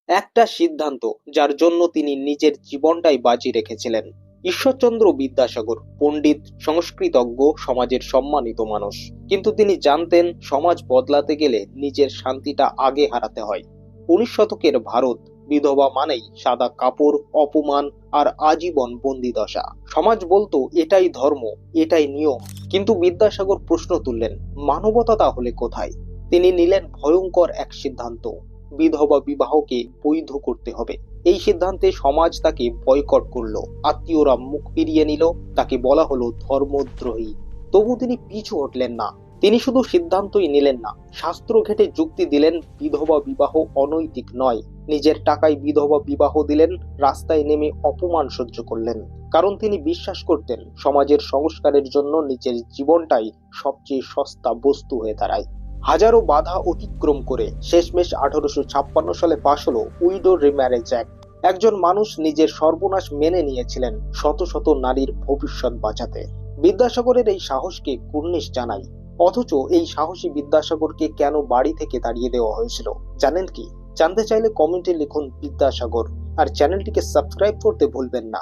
একটা সিদ্ধান্ত যার জন্য তিনি নিজের জীবনটাই বাজি রেখেছিলেন। ঈশ্বরচন্দ্র বিদ্যাসাগর পণ্ডিত, সংস্কৃতজ্ঞ, সমাজের সম্মানিত মানুষ। কিন্তু তিনি জানতেন সমাজ বদলাতে গেলে নিজের শান্তিটা আগে হারাতে হয়। 19 শতকের ভারত, বিধবা মানেই সাদা কাপড়, অপমান আর আজীবন বন্দিদশা। সমাজ বলতো এটাই ধর্ম, এটাই নিয়ম। কিন্তু বিদ্যাসাগর প্রশ্ন তুললেন, মানবতা তাহলে কোথায়? তিনি নিলেন ভয়ঙ্কর এক সিদ্ধান্ত, বিধবা বিবাহকে বৈধ করতে হবে। এই সিদ্ধান্তে সমাজ তাকে বয়কট করলো, আত্মীয়রা মুখ ফিরিয়ে নিল, তাকে বলা হলো ধর্মদ্রোহী। তবু তিনি পিছু হটলেন না। তিনি শুধু সিদ্ধান্তই নিলেন না, শাস্ত্র ঘেঁটে যুক্তি দিলেন বিধবা বিবাহ অনৈতিক নয়। নিজের টাকায় বিধবা বিবাহ দিলেন, রাস্তায় নেমে অপমান সহ্য করলেন। কারণ তিনি বিশ্বাস করতেন সমাজের সংস্কারের জন্য নিজের জীবনটাই সবচেয়ে সস্তা বস্তু হয়ে দাঁড়ায়। হাজারো বাধা অতিক্রম করে শেষমেশ 1856 সালে পাশ হলো উইডো রিম্যারেজ অ্যাক্ট। একজন মানুষ নিজের সর্বনাশ মেনে নিয়েছিলেন শত শত নারীর ভবিষ্যৎ বাঁচাতে। বিদ্যাসাগরের এই সাহসকে কুর্নিশ জানাই। অথচ এই সাহসী বিদ্যাসাগরকে কেন বাড়ি থেকে তাড়িয়ে দেওয়া হয়েছিল জানেন কি? জানতে চাইলে কমেন্টে লিখুন বিদ্যাসাগর, আর চ্যানেলটিকে সাবস্ক্রাইব করতে ভুলবেন না।